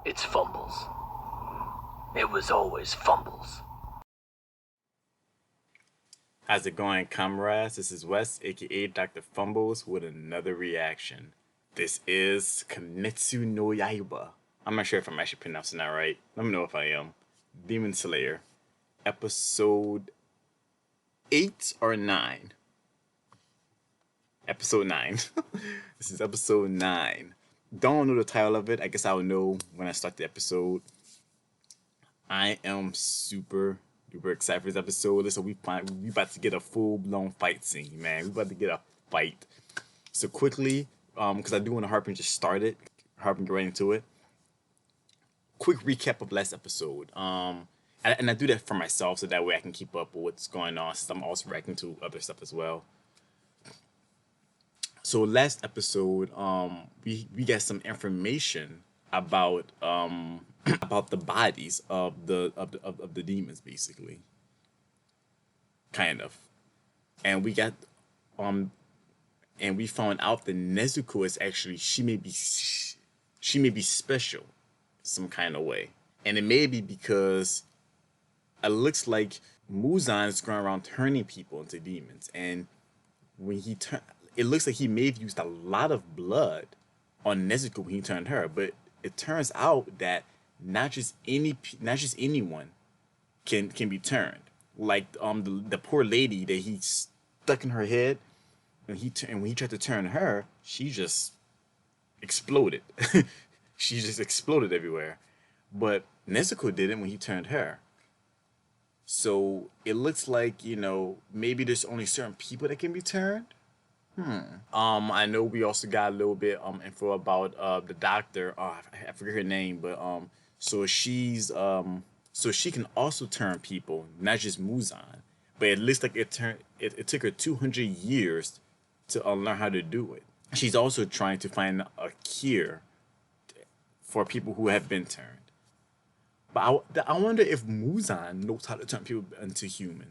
It's fumbles. It was always fumbles. How's it going, comrades? This is Wes, aka Dr. Fumbles, with another reaction. This is Kimetsu no Yaiba. I'm not sure if I'm actually pronouncing that right. Let me know if I am. Demon Slayer, episode 8 or 9. Episode 9. This is episode 9. Don't know the title of it. I guess I'll know when I start the episode. I am super duper excited for this episode. Listen, we about to get a full blown fight scene, man. We about to get a fight. So quickly, because I do want to harp and just start it, harp and get right into it. Quick recap of last episode. And I do that for myself so that way I can keep up with what's going on, since I'm also reacting to other stuff as well. So last episode, we got some information about about the bodies of the demons, basically, kind of, and we got and we found out that Nezuko is actually she may be special some kind of way, and it may be because it looks like Muzan is going around turning people into demons, and when he turned, it looks like he may have used a lot of blood on Nezuko when he turned her, but it turns out that not just anyone can be turned. Like the poor lady that he stuck in her head, and when he tried to turn her, she just exploded. She just exploded everywhere. But Nezuko didn't when he turned her. So it looks like, maybe there's only certain people that can be turned. I know we also got a little bit info about the doctor. I forget her name, but so she can also turn people, not just Muzan. But it looks like it took her 200 years to learn how to do it. She's also trying to find a cure for people who have been turned. But I wonder if Muzan knows how to turn people into humans.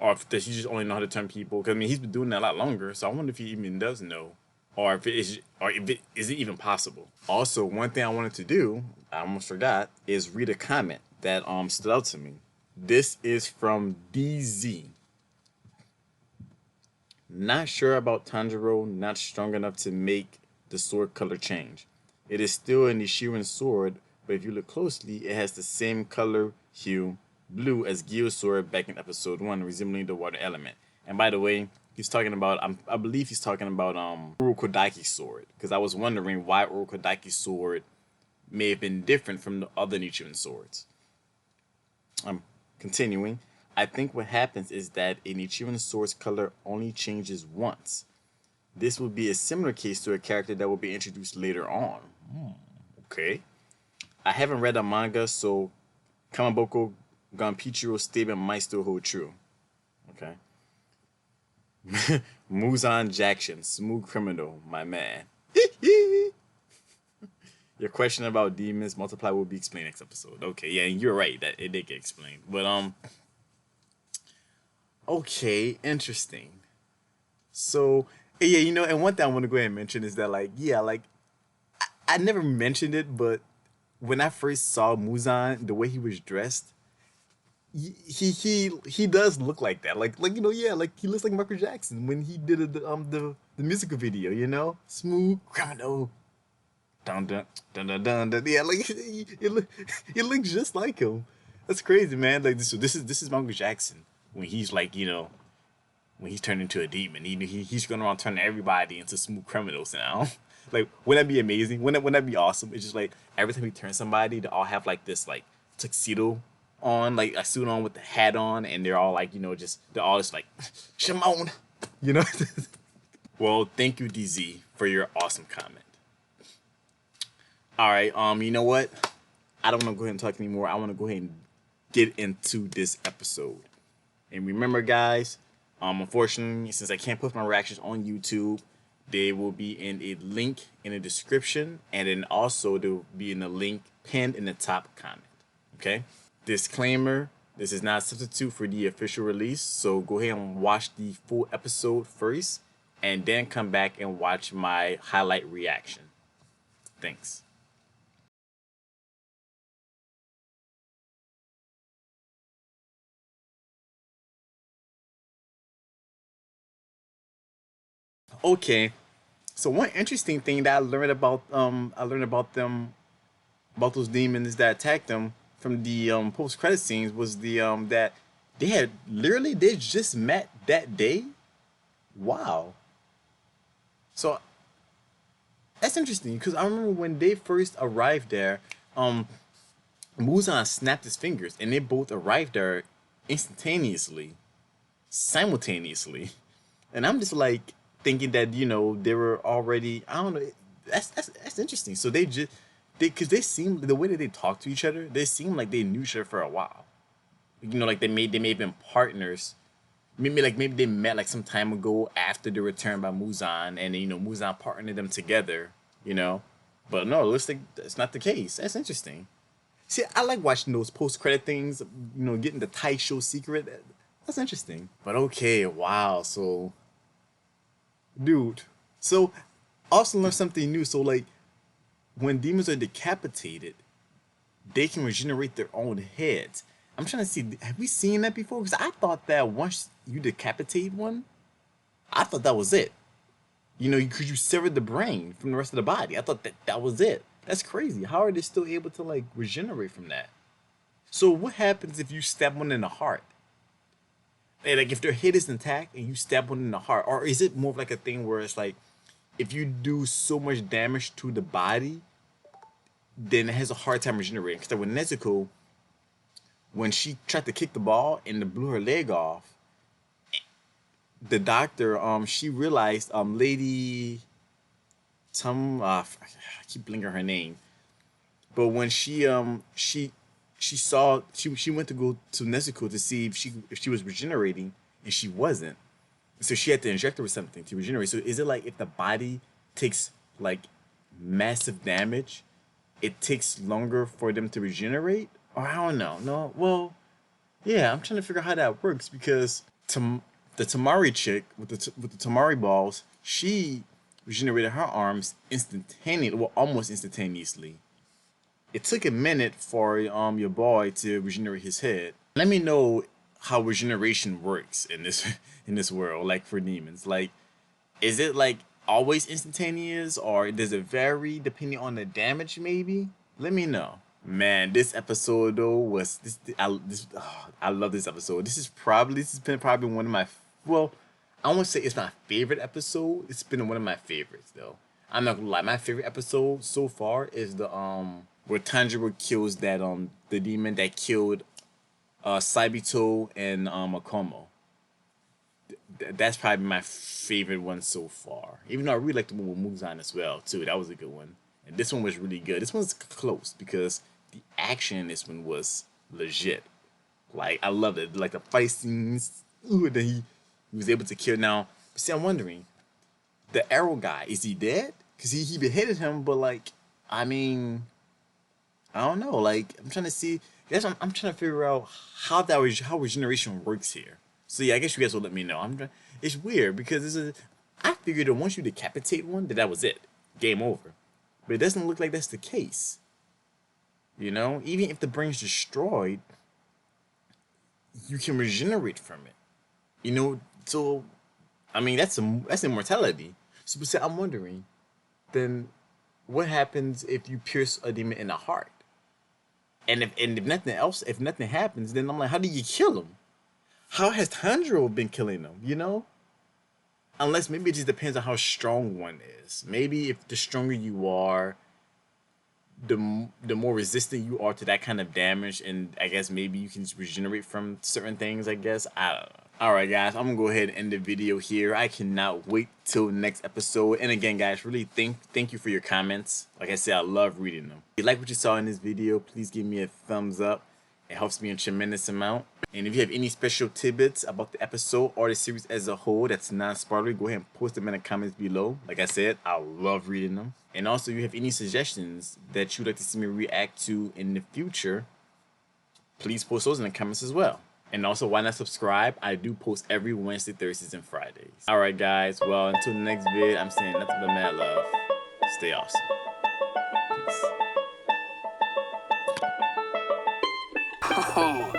Or if does he just only know how to turn people? Because I mean, he's been doing that a lot longer. So I wonder if he even does know, or if it is it even possible. Also, one thing I wanted to do, I almost forgot, is read a comment that stood out to me. This is from DZ. Not sure about Tanjiro. Not strong enough to make the sword color change. It is still an Nishiran sword, but if you look closely, it has the same color hue blue as Gyo's sword back in episode 1, resembling the water element. And by the way, he's talking about, I believe he's talking about Urokodaiki's sword, because I was wondering why Urokodaiki's sword may have been different from the other Nichiren swords. Continuing, I think what happens is that a Nichiren sword's color only changes once. This will be a similar case to a character that will be introduced later on. Okay. I haven't read a manga, so Kamaboko Gunpichiro's statement might still hold true. Okay. Muzan Jackson, smooth criminal, my man. Your question about demons multiply will be explained next episode. Okay, yeah, and you're right that it did get explained. But okay, interesting. So yeah, and one thing I want to go ahead and mention is that I never mentioned it, but when I first saw Muzan, the way he was dressed, he does look like that. Like he looks like Michael Jackson when he did the musical video. Smooth criminal. Dun dun dun dun dun dun. Yeah, like it looks just like him. That's crazy, man. Like this is Michael Jackson when he's when he's turned into a demon. He's going around turning everybody into smooth criminals now. Like, wouldn't that be amazing? Wouldn't that be awesome? It's just like every time he turns somebody, they all have like this tuxedo on, like a suit on with the hat on, and they're all they're all just like Shimon, you know. Well, thank you, DZ, for your awesome comment. All right, you know what? I don't want to go ahead and talk anymore. I want to go ahead and get into this episode. And remember, guys, unfortunately, since I can't post my reactions on YouTube, they will be in a link in the description, and then also there will be in the link pinned in the top comment. Okay? Disclaimer, this is not a substitute for the official release, so go ahead and watch the full episode first, and then come back and watch my highlight reaction. Thanks. Okay, so one interesting thing that I learned about them, about those demons that attacked them from the post credit scenes, was the that they just met that day. Wow. So that's interesting because I remember when they first arrived there, um, Muzan snapped his fingers and they both arrived there instantaneously, simultaneously. And I'm just like thinking that, they were already, I don't know. That's interesting. So because they seem, the way that they talk to each other, they seem like they knew each other for a while. Like they may have been partners. Maybe they met like some time ago after the return by Muzan, and Muzan partnered them together. You know, but no, it looks like that's not the case. That's interesting. See, I like watching those post credit things. Getting the Taisho secret. That's interesting. But okay, wow. So, dude. So, also learned something new. So, like, when demons are decapitated, they can regenerate their own heads. I'm trying to see, have we seen that before? Because I thought that once you decapitate one, I thought that was it. Because you severed the brain from the rest of the body. I thought that was it. That's crazy. How are they still able to like regenerate from that? So what happens if you stab one in the heart? Like if their head is intact and you stab one in the heart, or is it more of like a thing where it's like if you do so much damage to the body, then it has a hard time regenerating? Because with Nezuko, when she tried to kick the ball and it blew her leg off, the doctor she realized Lady I keep blinking her name, but when she saw she went to go to Nezuko to see if she was regenerating, and she wasn't. So she had to inject her with something to regenerate. So is it like if the body takes like massive damage, it takes longer for them to regenerate? Or I don't know. No, well, yeah, I'm trying to figure out how that works because the Tamari chick with with the Tamari balls, she regenerated her arms instantaneously, well, almost instantaneously. It took a minute for your boy to regenerate his head. Let me know how regeneration works in this in this world, like for demons. Like, is it like always instantaneous, or does it vary depending on the damage? Maybe. Let me know. Man, this episode though was I love this episode. This has been probably one of my, well, I won't say it's my favorite episode. It's been one of my favorites though. I'm not gonna lie. My favorite episode so far is the where Tanjiro kills that the demon that killed Saibito and Akomo. That's probably my favorite one so far. Even though I really like the one with Muzan as well too. That was a good one. And this one was really good. This one's close because the action in this one was legit. Like I loved it. Like the fight scenes. Ooh, then he was able to kill. Now, see, I'm wondering, the arrow guy, is he dead? Cause he beheaded him, but like, I mean, I don't know. Like I'm trying to see. That's what I'm trying to figure out how regeneration works here. So yeah, I guess you guys will let me know. It's weird because I figured that once you decapitate one, that was it, game over. But it doesn't look like that's the case. Even if the brain's destroyed, you can regenerate from it. So I mean that's immortality. So I'm wondering, then what happens if you pierce a demon in the heart? And if nothing happens, then I'm like, how do you kill him? How has Tanjiro been killing them? Unless maybe it just depends on how strong one is. Maybe if the stronger you are, the more resistant you are to that kind of damage, and I guess maybe you can just regenerate from certain things. I guess I don't know. All right, guys, I'm gonna go ahead and end the video here. I cannot wait till next episode. And again, guys, really thank you for your comments. Like I said, I love reading them. If you like what you saw in this video, please give me a thumbs up. It helps me a tremendous amount. And if you have any special tidbits about the episode or the series as a whole that's non-spoilery, go ahead and post them in the comments below. Like I said, I love reading them. And also, if you have any suggestions that you'd like to see me react to in the future, please post those in the comments as well. And also, why not subscribe? I do post every Wednesday, Thursdays, and Fridays. Alright, guys. Well, until the next vid, I'm saying nothing but mad love. Stay awesome. Peace. Oh,